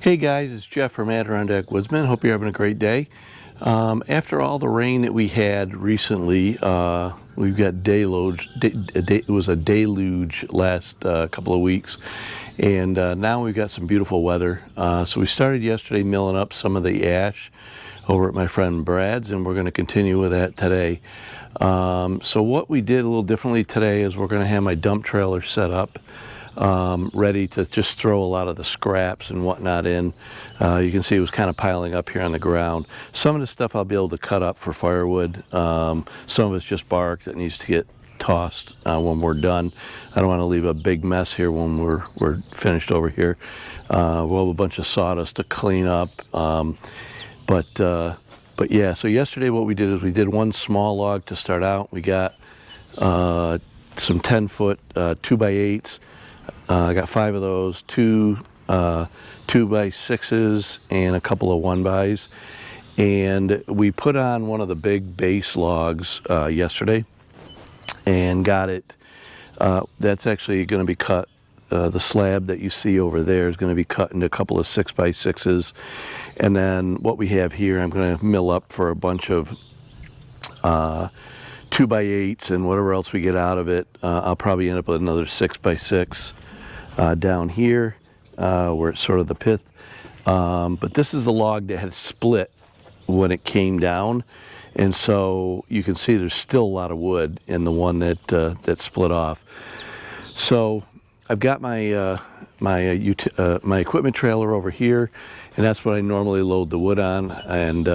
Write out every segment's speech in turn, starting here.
Hey guys, it's Jeff from Adirondack Woodsman. Hope you're having a great day. After all the rain that we had recently, we've got deluge. It was a deluge last couple of weeks, and now we've got some beautiful weather. So we started yesterday milling up some of the ash over at my friend Brad's, and we're going to continue with that today. So what we did a little differently today is we're going to have my dump trailer set up, ready to just throw a lot of the scraps and whatnot in. You can see it was kind of piling up here on the ground. Some of the stuff I'll be able to cut up for firewood. Some of it's just bark that needs to get tossed when we're done. I don't want to leave a big mess here when we're finished over here. We'll have a bunch of sawdust to clean up. But yeah, so yesterday what we did is we did one small log to start out. We got some 10-foot 2x8s. I got 5 of those, 2 2x6s, and a couple of 1xs. And we put on one of the big base logs yesterday and got it. That's actually going to be cut. The slab that you see over there is going to be cut into a couple of 6x6s. And then what we have here, I'm going to mill up for a bunch of 2x8s and whatever else we get out of it. I'll probably end up with another 6x6 down here where it's sort of the pith. But this is the log that had split when it came down. And so you can see there's still a lot of wood in the one that split off. So I've got my my equipment trailer over here, and that's what I normally load the wood on. And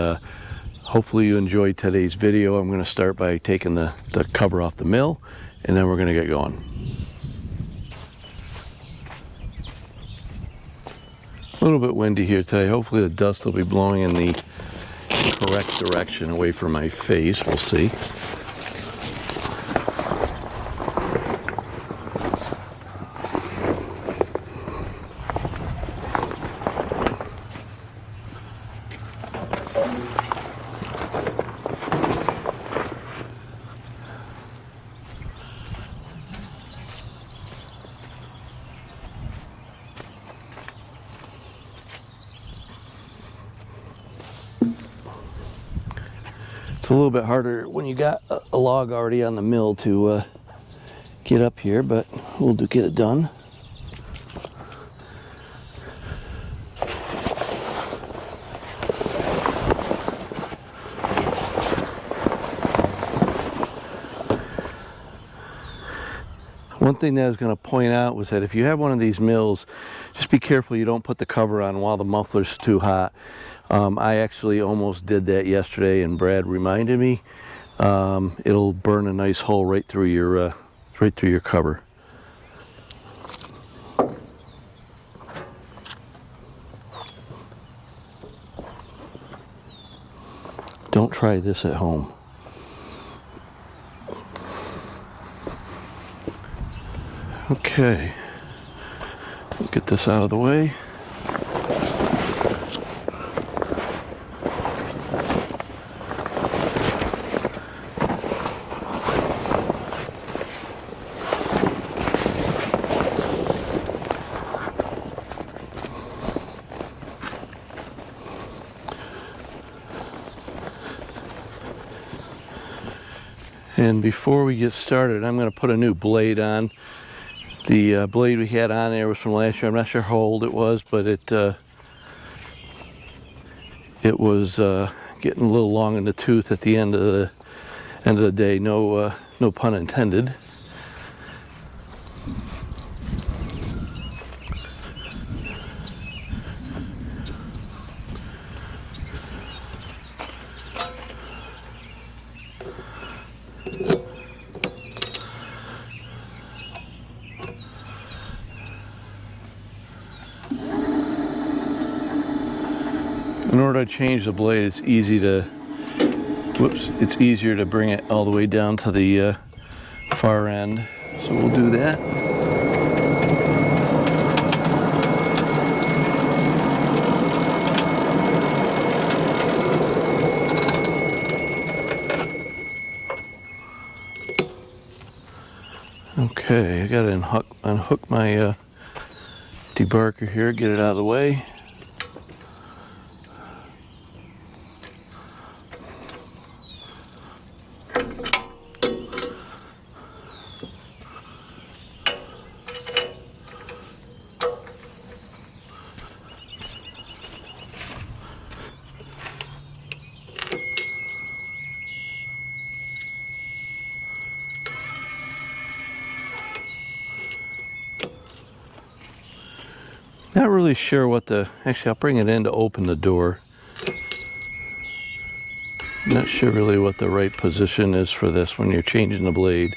hopefully you enjoyed today's video. I'm going to start by taking the cover off the mill, and then we're going to get going. A little bit windy here today. Hopefully the dust will be blowing in the correct direction away from my face. We'll see. It's a little bit harder when you got a log already on the mill to get up here, but we'll get it done. One thing that I was going to point out was that if you have one of these mills, just be careful you don't put the cover on while the muffler's too hot. I actually almost did that yesterday, and Brad reminded me. It'll burn a nice hole right through your cover. Don't try this at home. Okay, get this out of the way. And before we get started, I'm going to put a new blade on. The blade we had on there was from last year. I'm not sure how old it was, but it was getting a little long in the tooth at the end of the day. No pun intended. In order to change the blade, it's easier to bring it all the way down to the far end. So we'll do that. Okay, I gotta unhook my debarker here, get it out of the way. Not really sure what actually I'll bring it in to open the door. Not sure really what the right position is for this when you're changing the blade.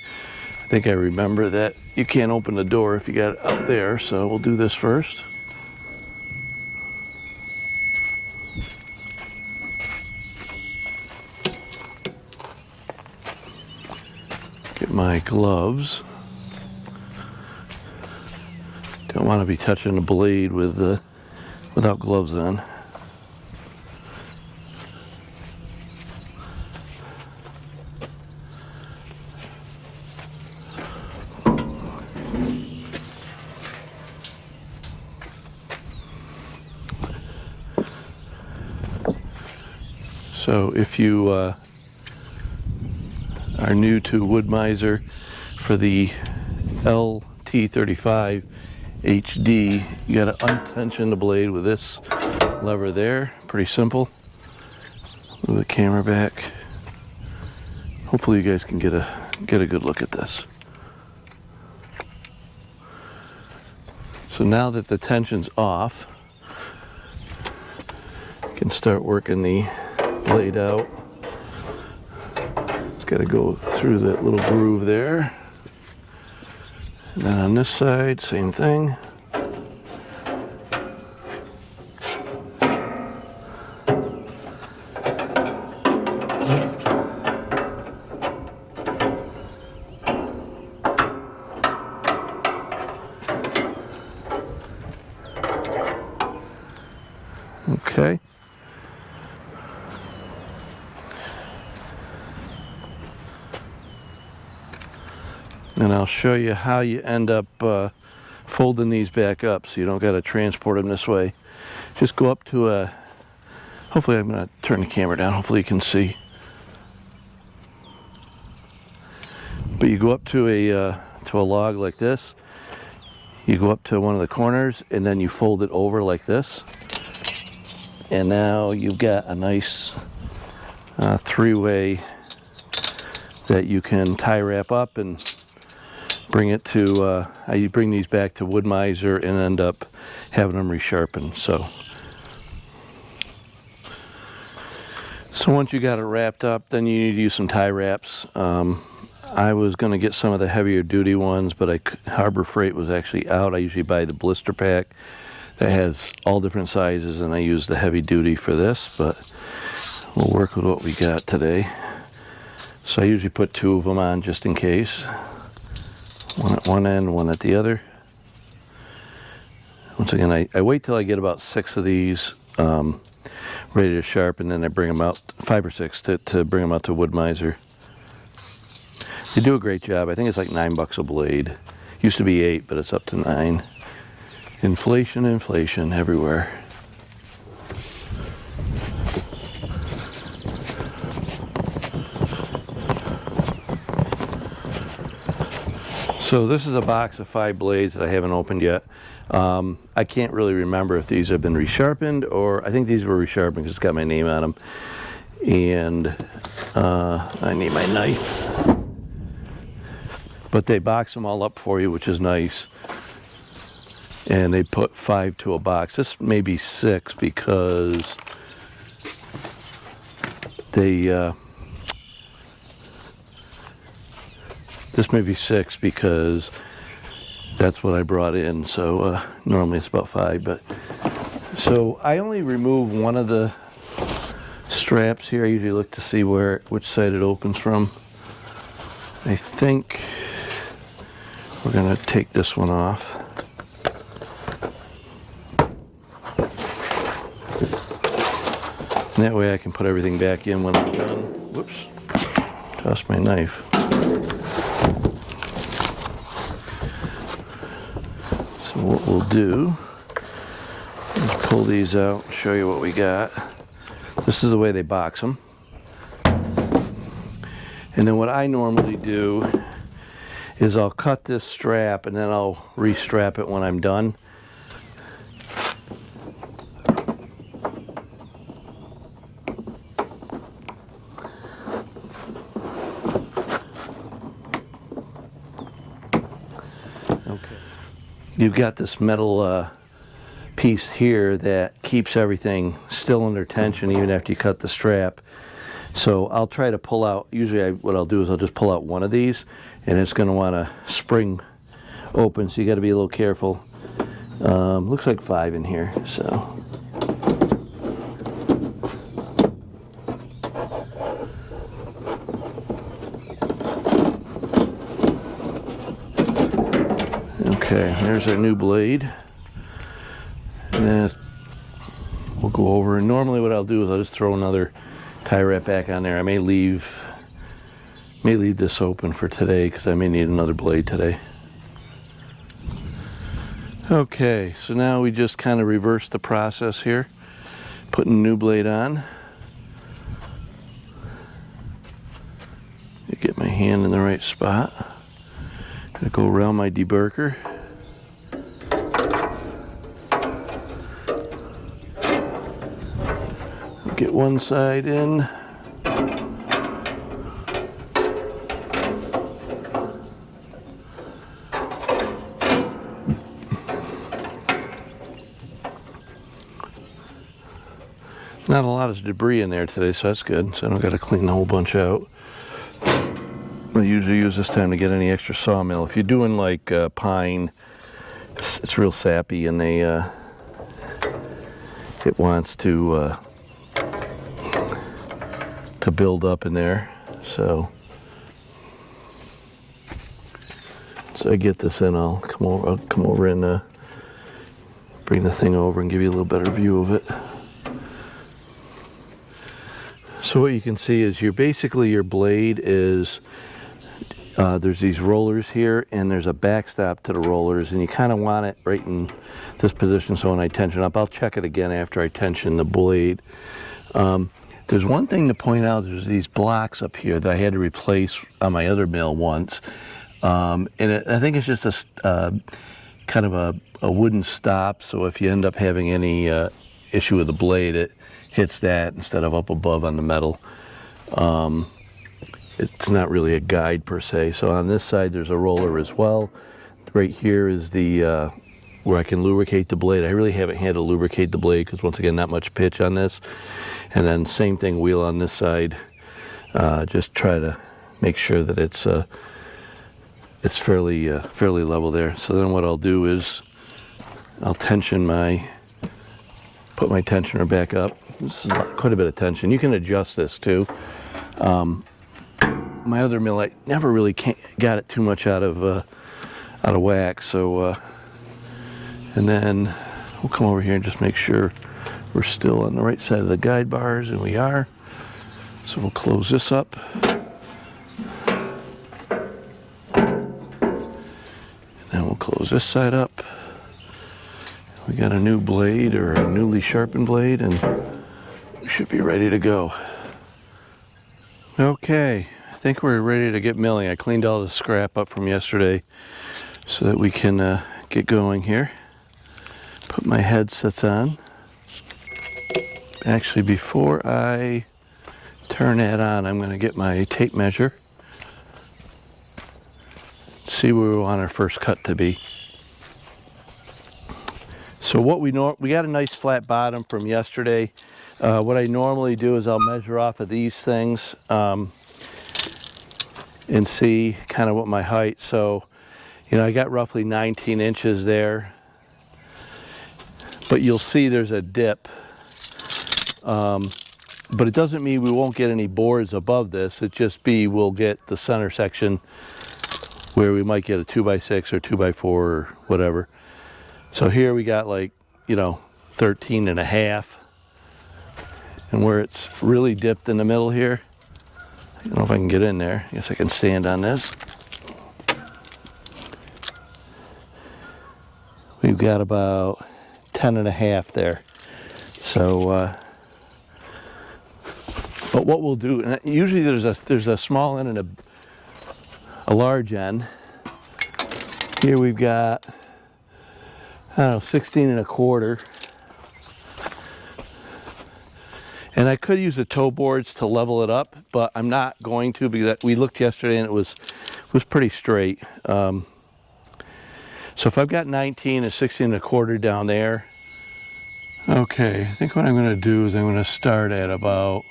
I think I remember that you can't open the door if you got it out there, so we'll do this first. Get my gloves. Don't want to be touching the blade without gloves on. So if you are new to WoodMizer, for the LT35 HD, you got to untension the blade with this lever there. Pretty simple. Move the camera back. Hopefully you guys can get a good look at this. So now that the tension's off, you can start working the blade out. It's got to go through that little groove there. And then on this side, same thing. Okay. And I'll show you how you end up folding these back up so you don't got to transport them this way. Just go up to a, hopefully I'm going to turn the camera down, hopefully you can see. But you go up to a log like this, you go up to one of the corners and then you fold it over like this. And now you've got a nice three-way that you can tie wrap up and bring it to, you bring these back to WoodMizer and end up having them resharpened. So once you got it wrapped up, then you need to use some tie wraps. I was going to get some of the heavier duty ones, but Harbor Freight was actually out. I usually buy the blister pack that has all different sizes, and I use the heavy duty for this, but we'll work with what we got today. So I usually put two of them on just in case. One at one end, one at the other. Once again, I wait till I get about 6 of these ready to sharpen, and then I bring them out, 5 or 6 to bring them out to WoodMizer. They do a great job. I think it's like $9 a blade. Used to be 8, but it's up to 9. Inflation everywhere. So this is a box of 5 blades that I haven't opened yet. I can't really remember if these have been resharpened, or I think these were resharpened because it's got my name on them. And I need my knife. But they box them all up for you, which is nice. And they put 5 to a box. This may be 6 because they this may be 6 because that's what I brought in. So normally it's about 5, but so I only remove one of the straps here. I usually look to see which side it opens from. I think we're gonna take this one off. And that way I can put everything back in when I'm done. Whoops, tossed my knife. So what we'll do is pull these out, show you what we got. This is the way they box them. And then what I normally do is I'll cut this strap and then I'll restrap it when I'm done. Okay. You've got this metal piece here that keeps everything still under tension even after you cut the strap. So I'll try to pull out, usually what I'll do is I'll just pull out one of these, and it's going to want to spring open, so you got to be a little careful. Looks like 5 in here, so. Okay, there's our new blade. And then we'll go over, and normally what I'll do is I'll just throw another tie wrap back on there. I may leave this open for today because I may need another blade today. Okay, so now we just kind of reverse the process here, putting a new blade on. Get my hand in the right spot. Gonna go around my deburker. Get one side in. Not a lot of debris in there today, so that's good. So I don't got to clean the whole bunch out. I usually use this time to get any extra sawmill. If you're doing like pine, it's real sappy, and it wants to build up in there. So I get this in, I'll come over and bring the thing over and give you a little better view of it. So what you can see is your blade is there's these rollers here, and there's a backstop to the rollers, and you kind of want it right in this position. So when I tension up, I'll check it again after I tension the blade. There's one thing to point out. There's these blocks up here that I had to replace on my other mill once, and I think it's just a kind of a wooden stop. So if you end up having any issue with the blade, it hits that instead of up above on the metal. It's not really a guide per se. So on this side there's a roller as well. Right here is the where I can lubricate the blade. I really haven't had to lubricate the blade because, once again, not much pitch on this. And then same thing, wheel on this side. Just try to make sure that it's fairly level there. So then what I'll do is I'll put my tensioner back up. This is quite a bit of tension. You can adjust this too. My other mill, I never really got it too much out of whack. So, and then we'll come over here and just make sure we're still on the right side of the guide bars, and we are. So we'll close this up. And then we'll close this side up. We got a new blade, or a newly sharpened blade, and we should be ready to go. Okay, I think we're ready to get milling. I cleaned all the scrap up from yesterday so that we can get going here. Put my headsets on. Actually, before I turn that on, I'm going to get my tape measure. See where we want our first cut to be. So what we got a nice flat bottom from yesterday. What I normally do is I'll measure off of these things and see kind of what my height. So, you know, I got roughly 19 inches there, but you'll see there's a dip. But it doesn't mean we won't get any boards above this. It just we'll get the center section where we might get a 2x6 or 2x4 or whatever. So here we got, like, you know, 13 and a half. And where it's really dipped in the middle here, I don't know if I can get in there. I guess I can stand on this. We've got about 10 and a half there. So, but what we'll do, and usually there's a small end and a large end. Here we've got, I don't know, 16 and a quarter. And I could use the toe boards to level it up, but I'm not going to, because we looked yesterday and it was pretty straight. So if I've got 19 and 16 and a quarter down there, Okay, I think what I'm going to do is I'm going to start at about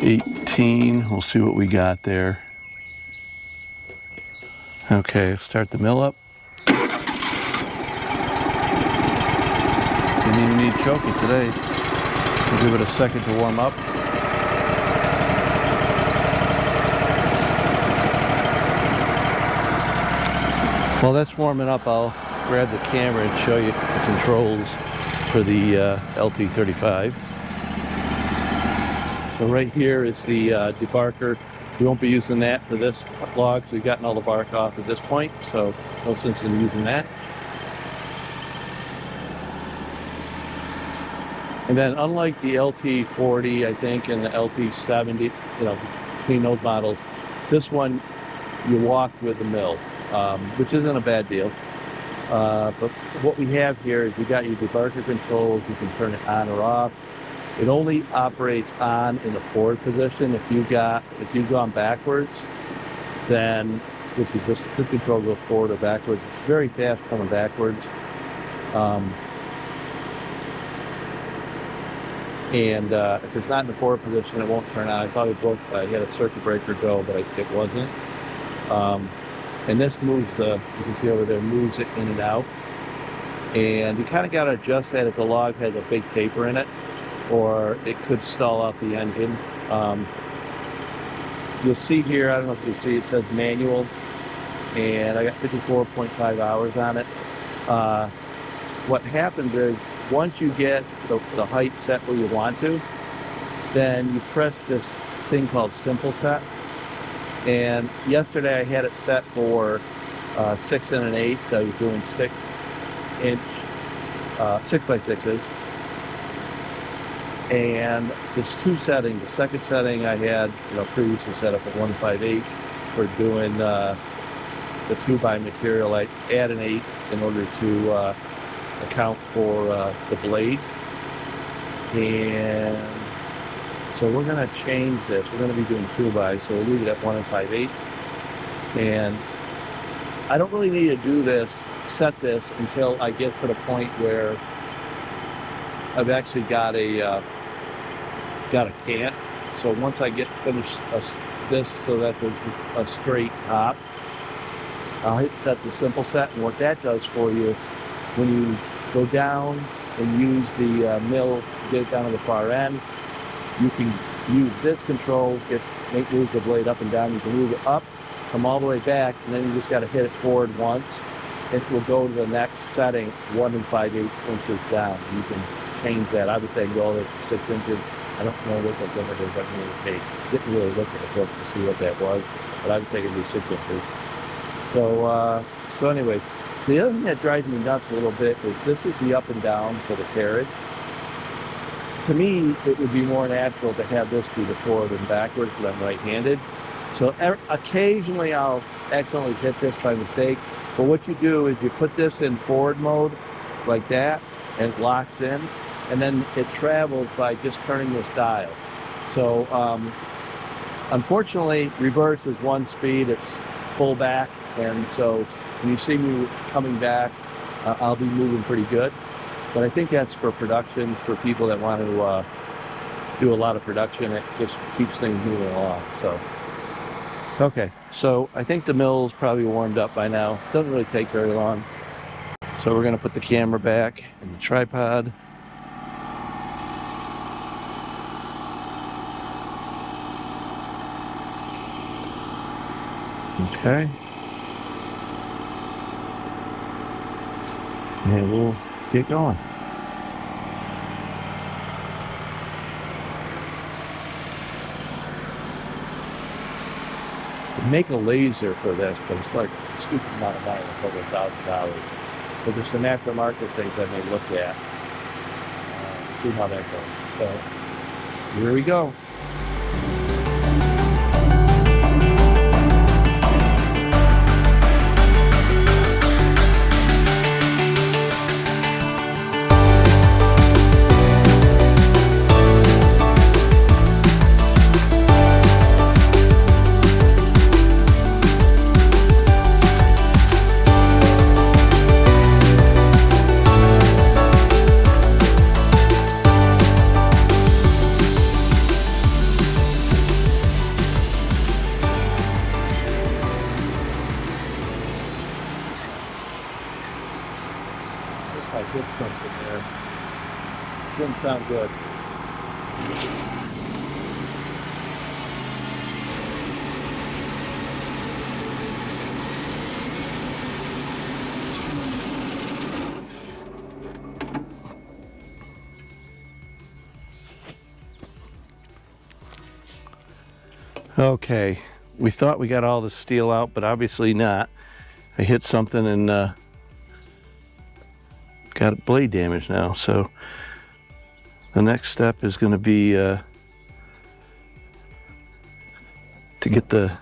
18. We'll see what we got there. Okay, start the mill up. Didn't even need to choke it today. We'll give it a second to warm up. While that's warming up, I'll grab the camera and show you the controls for the LT35. So right here is the debarker. We won't be using that for this log because we've gotten all the bark off at this point, so no sense in using that. And then unlike the LT40, I think, and the LT70, you know, between those models, this one you walk with the mill, which isn't a bad deal. But what we have here is you got your debarker controls. You can turn it on or off. It only operates on in the forward position. If you've gone backwards, then, which is this control goes forward or backwards. It's very fast coming backwards. And if it's not in the forward position, it won't turn on. I thought I had a circuit breaker go, but it wasn't. And this moves you can see over there, moves it in and out. And you kind of got to adjust that if the log has a big taper in it, or it could stall out the engine. You'll see here, I don't know if you can see, it says manual, and I got 54.5 hours on it. What happens is, once you get the height set where you want to, then you press this thing called Simple Set. And yesterday I had it set for 6 1/8. I was doing 6-inch 6x6s. And there's two settings. The second setting I had, previously set up at 1 5/8 for doing the 2x material. I add an 8 in order to account for the blade. And so we're going to change this. We're going to be doing 2x, so we'll leave it at 1 5/8. And I don't really need to do this, set this, until I get to the point where I've actually got a cant. So once I get finished this so that there's a straight top, I'll hit set the Simple Set. And what that does for you, when you go down and use the mill to get it down to the far end, you can use this control. Move the blade up and down. You can move it up, come all the way back, and then you just got to hit it forward once. It will go to the next setting, 1 5/8 inches down. You can change that. I would say go to 6 inches. I don't know what the limit is. I didn't really look at the book to see what that was, but I would think it'd be 6 inches. So anyway, the other thing that drives me nuts a little bit is this is the up and down for the carriage. To me, it would be more natural to have this be the forward and backwards, because I'm right-handed. So occasionally I'll accidentally hit this by mistake. But what you do is you put this in forward mode like that, and it locks in, and then it travels by just turning this dial. So unfortunately, reverse is one speed. It's full back, and so when you see me coming back, I'll be moving pretty good. But I think that's for production, for people that want to do a lot of production. It just keeps things moving along. So, okay, so I think the mill's probably warmed up by now. Doesn't really take very long. So we're going to put the camera back in the tripod. Okay. And we'll get going. Make a laser for this, but it's like a stupid amount of money, a couple $1,000. But there's some aftermarket things I may look at. See how that goes. So here we go. sound good. Okay, we thought we got all the steel out, but obviously not. I hit something and got blade damage now. So the next step is going to be to get the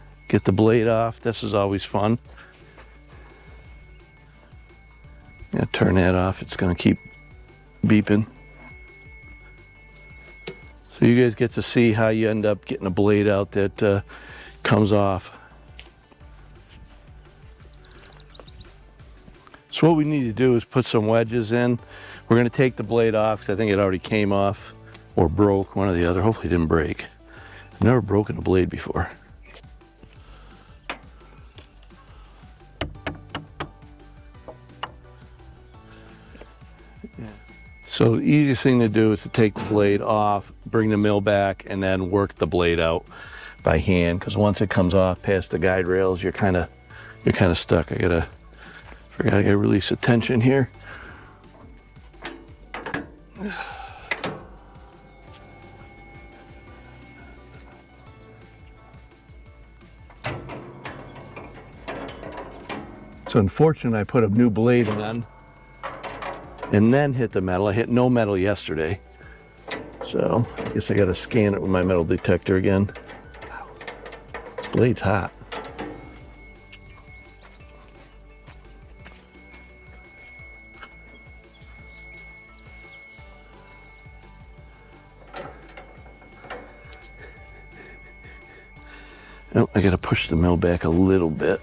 blade off. This is always fun. Yeah, turn that off. It's going to keep beeping. So you guys get to see how you end up getting a blade out that comes off. So what we need to do is put some wedges in. We're going to take the blade off because I think it already came off or broke, one or the other. Hopefully it didn't break. I've never broken a blade before. So the easiest thing to do is to take the blade off, bring the mill back, and then work the blade out by hand. Because once it comes off past the guide rails, you're kind of stuck. I gotta release the tension here. It's unfortunate I put a new blade on and then hit the metal. I hit no metal yesterday, so I guess I got to scan it with my metal detector again. This blade's hot. Oh, I got to push the mill back a little bit.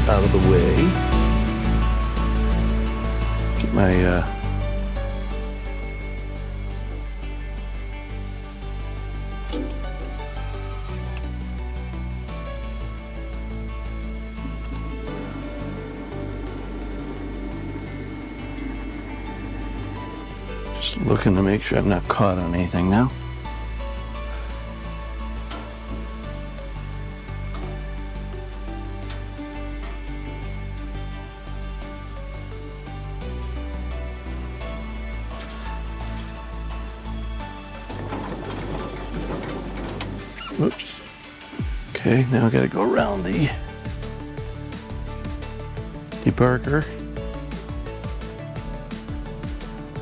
Out of the way. Get my just looking to make sure I'm not caught on anything now. Oops. Okay, now I gotta go around the debarker.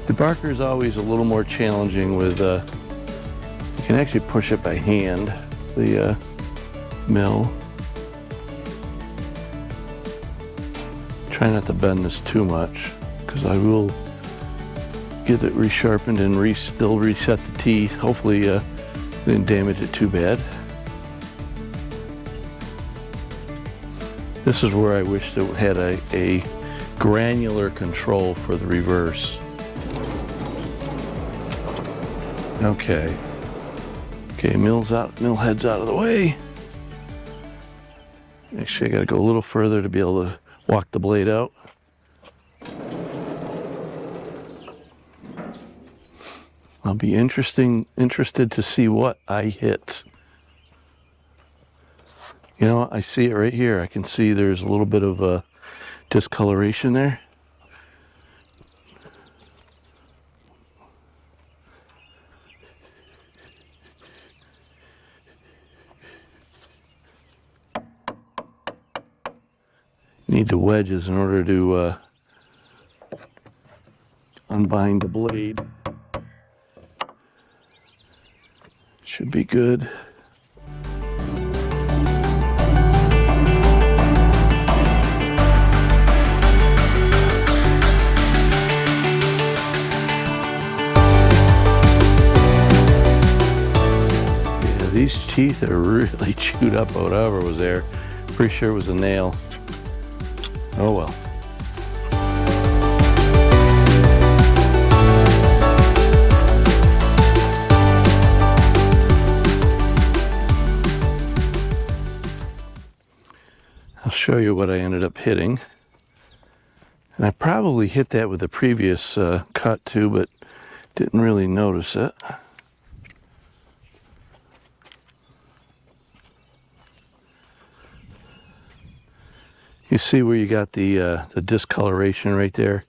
Debarker is always a little more challenging with, you can actually push it by hand, the mill. Try not to bend this too much, because I will get it resharpened and still reset the teeth. Hopefully, didn't damage it too bad. This is where I wish it had a granular control for the reverse. Okay. Okay, mill head's out of the way. Actually, I gotta go a little further to be able to walk the blade out. I'll be interested to see what I hit. You know, I see it right here. I can see there's a little bit of a discoloration there. Need the wedges in order to unbind the blade. Should be good. Yeah, these teeth are really chewed up, whatever was there. Pretty sure it was a nail. Oh well. show you what I ended up hitting. And I probably hit that with the previous cut too, but didn't really notice it. You see where you got the discoloration right there?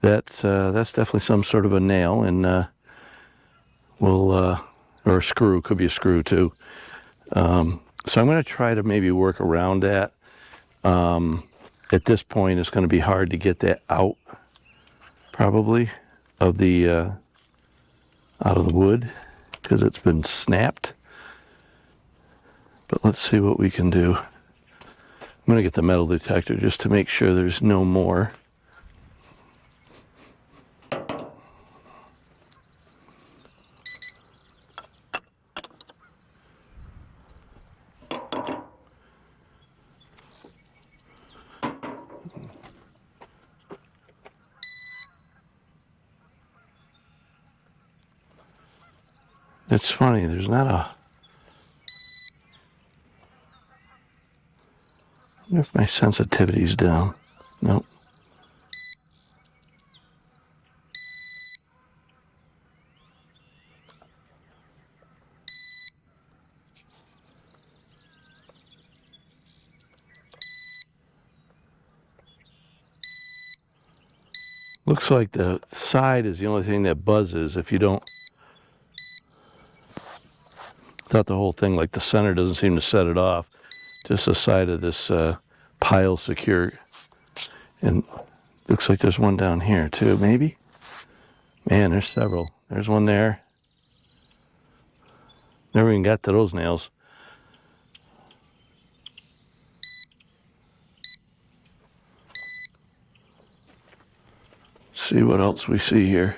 That's definitely some sort of a nail, and or a screw, could be a screw too. So I'm going to try to maybe work around that. At this point, it's going to be hard to get that out, probably, of the out of the wood, because it's been snapped. But let's see what we can do. I'm going to get the metal detector just to make sure there's no more. It's funny, there's not a... I wonder if my sensitivity's down. Nope. Looks like the side is the only thing that buzzes if you don't... Thought the whole thing, like the center doesn't seem to set it off. Just the side of this pile secure. And looks like there's one down here too, maybe? Man, there's several. There's one there. Never even got to those nails. See what else we see here.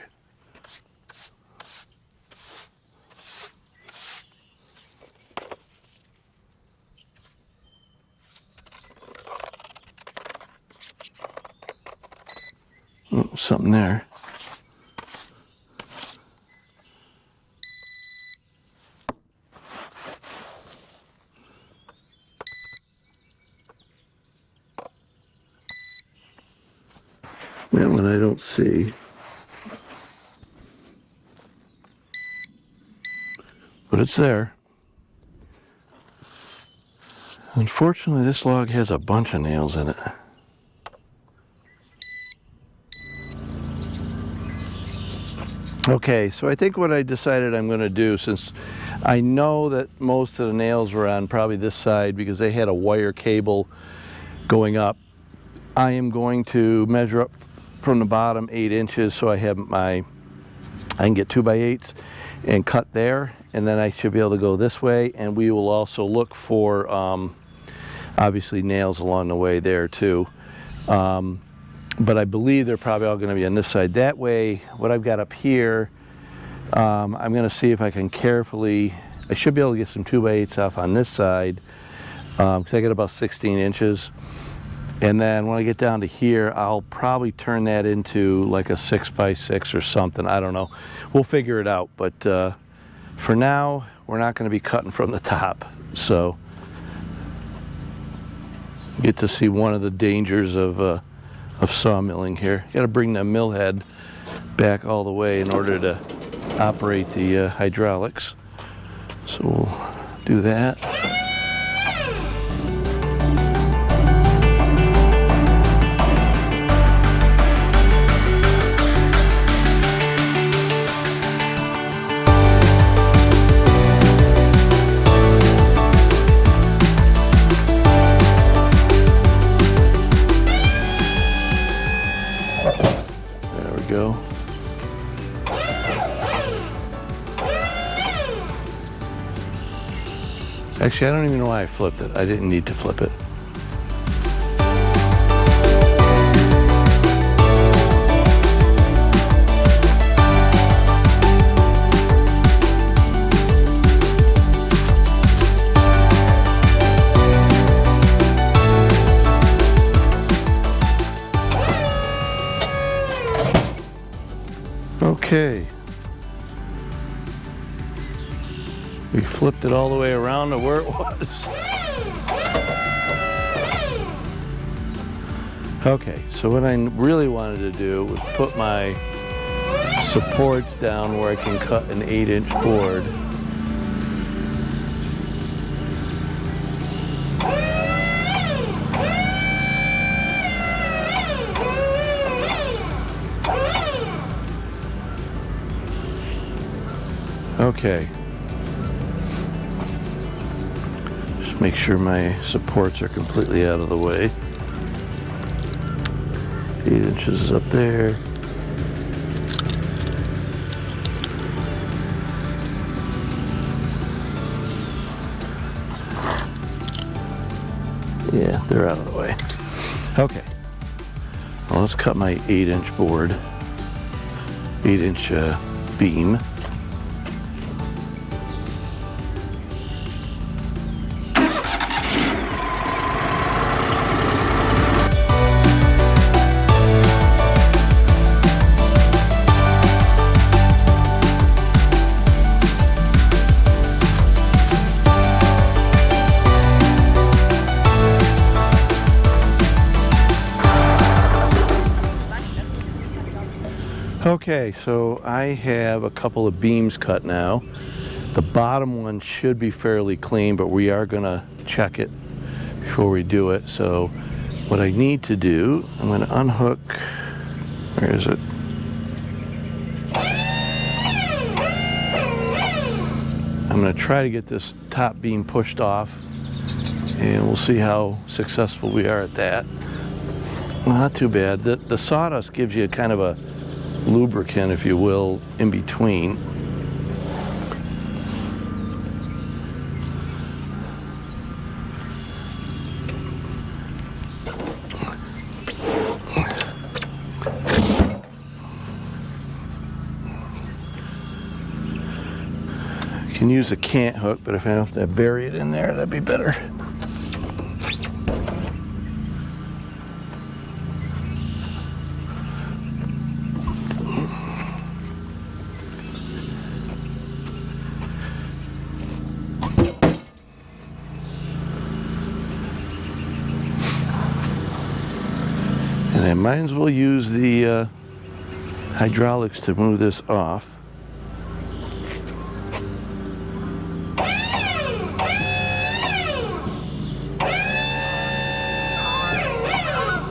Oh, something there. That one I don't see. But it's there. Unfortunately, this log has a bunch of nails in it. Okay, so I think what I decided I'm going to do, since I know that most of the nails were on probably this side because they had a wire cable going up, I am going to measure up from the bottom 8 inches so I have I can get 2x8s and cut there, and then I should be able to go this way, and we will also look for obviously nails along the way there too. But I believe they're probably all going to be on this side. That way, what I've got up here, I'm going to see if I can carefully, I should be able to get some 2x8s off on this side, because I get about 16 inches. And then when I get down to here, I'll probably turn that into like a 6x6 or something. I don't know. We'll figure it out. But for now, we're not going to be cutting from the top. So get to see one of the dangers of sawmilling here. Got to bring the mill head back all the way in order to operate the hydraulics. So we'll do that. Go. Actually, I don't even know why I flipped it. I didn't need to flip it. Okay, we flipped it all the way around to where it was. Okay, so what I really wanted to do was put my supports down where I can cut an 8-inch board. Okay. Just make sure my supports are completely out of the way. 8 inches is up there. Yeah, they're out of the way. Okay. Well, let's cut my 8-inch board. 8-inch beam. Okay, so I have a couple of beams cut now. The bottom one should be fairly clean, but we are gonna check it before we do it. So what I need to do, I'm gonna unhook, where is it? I'm gonna try to get this top beam pushed off, and we'll see how successful we are at that. Not too bad. The sawdust gives you kind of a lubricant, if you will, in between. You can use a cant hook, but if I have to bury it in there, that'd be better. And I might as well use the hydraulics to move this off.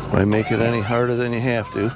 Why make it any harder than you have to?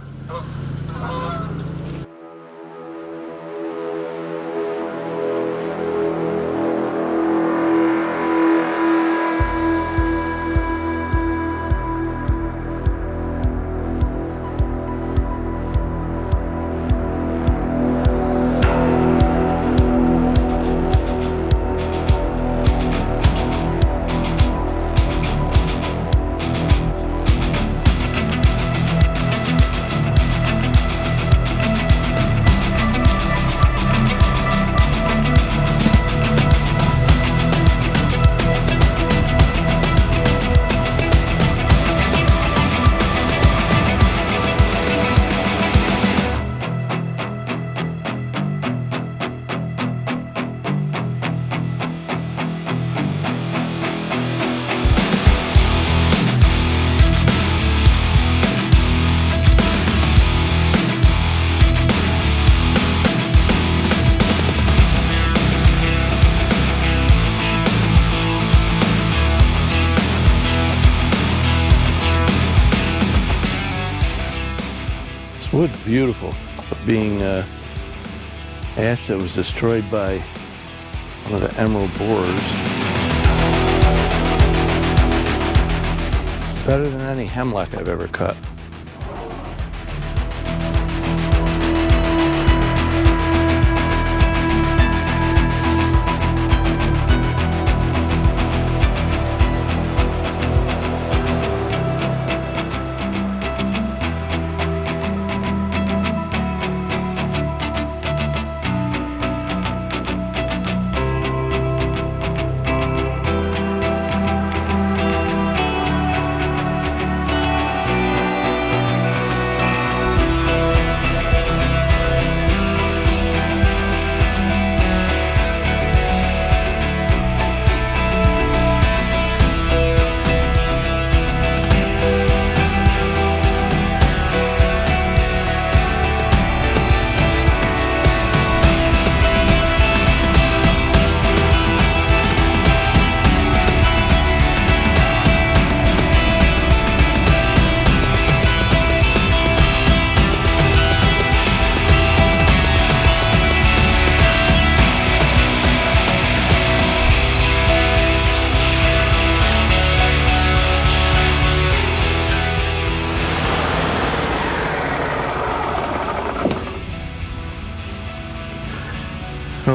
Wood's beautiful, being ash that was destroyed by one of the emerald borers. It's better than any hemlock I've ever cut.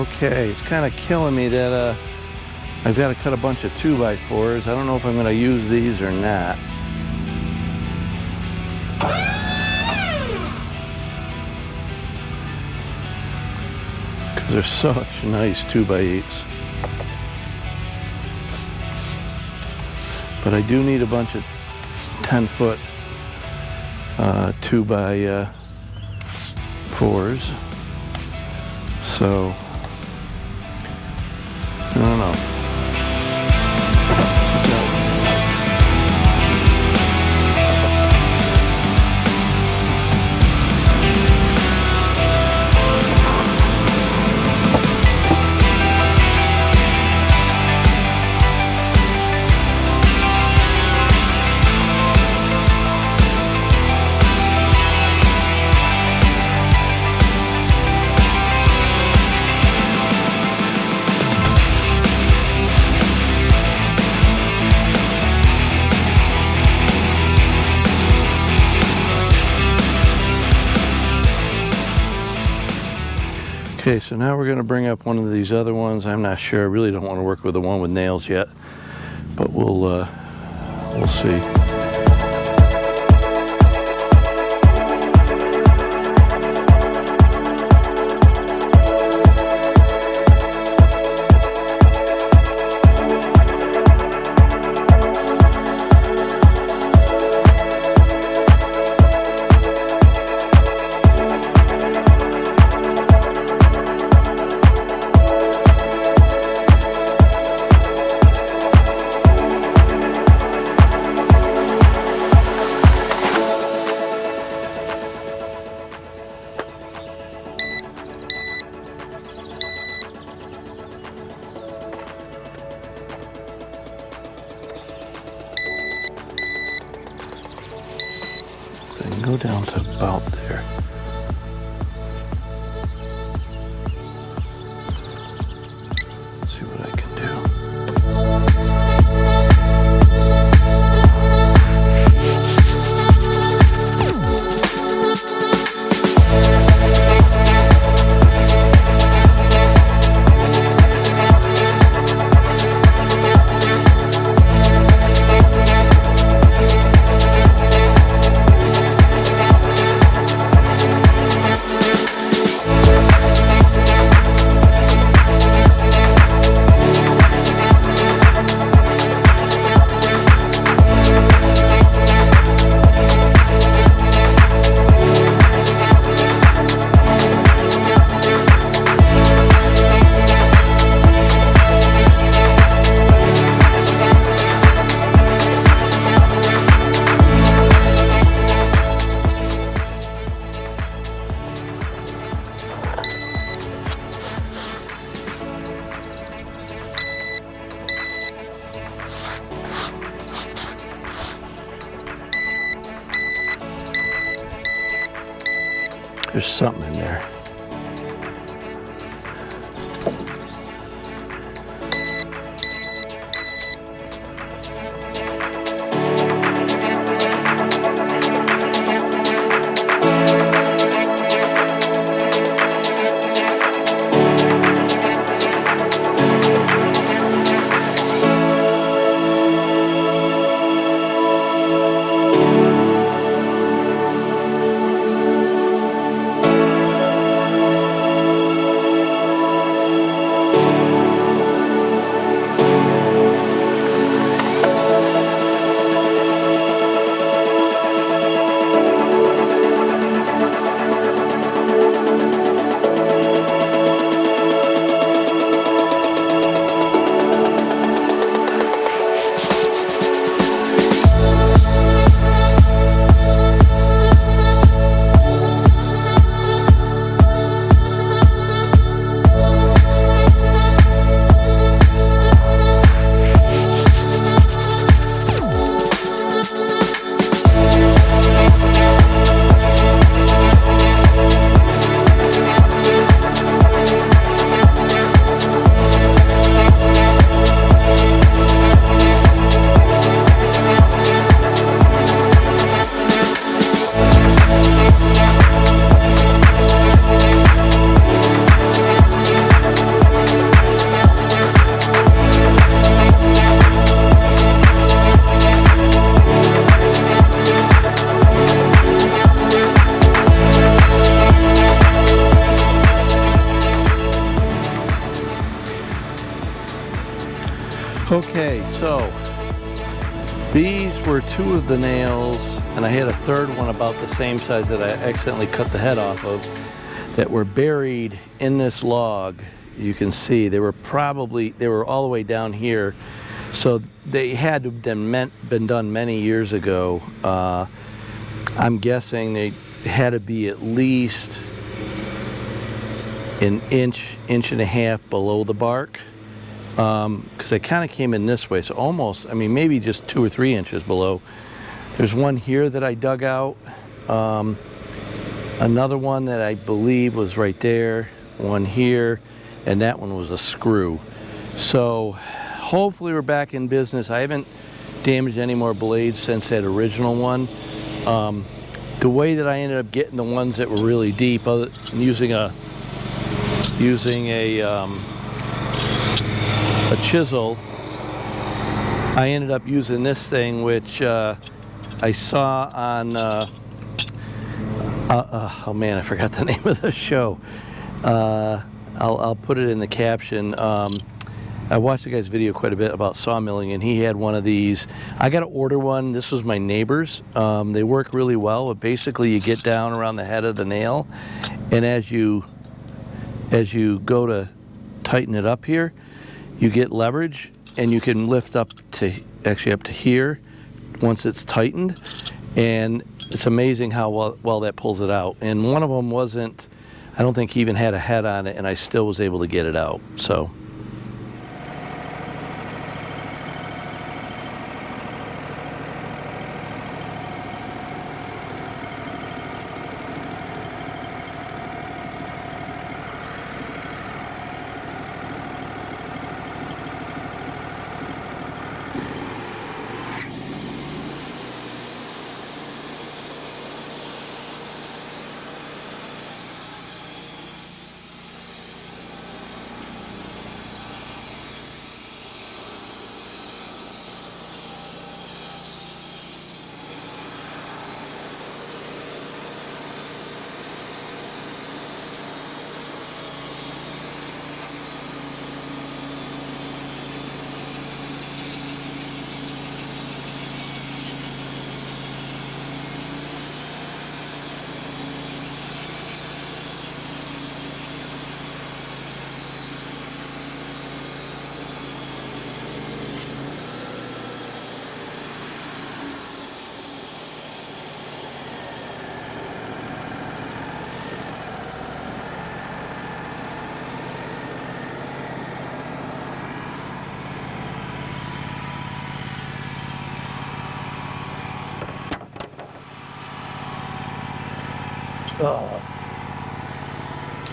Okay, it's kind of killing me that I've got to cut a bunch of 2x4s. I don't know if I'm going to use these or not. Because they're such nice 2x8s. But I do need a bunch of 10-foot 2x4s. So, I don't know. Okay, so now we're going to bring up one of these other ones. I'm not sure. I really don't want to work with the one with nails yet, but we'll see. Go down to about there. See what I can do. There's something in there. Okay, so these were 2 of the nails, and I had a 3rd one about the same size that I accidentally cut the head off of, that were buried in this log. You can see they were all the way down here, so they had to have been done many years ago. I'm guessing they had to be at least an inch and a half below the bark, because they kind of came in this way, so almost, I mean, maybe just 2 or 3 inches below. There's one here that I dug out, another one that I believe was right there, one here, and that one was a screw. So hopefully we're back in business. I haven't damaged any more blades since that original one. The way that I ended up getting the ones that were really deep, using a chisel, I ended up using this thing, which I saw on oh man, I forgot the name of the show. I'll put it in the caption. I watched the guy's video quite a bit about sawmilling, and he had one of these. I got to order one. This was my neighbor's. They work really well. But basically, you get down around the head of the nail, and as you go to tighten it up here, you get leverage, and you can lift up to here once it's tightened, and it's amazing how well that pulls it out. And one of them wasn't, I don't think he even had a head on it, and I still was able to get it out. So.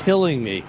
Killing me.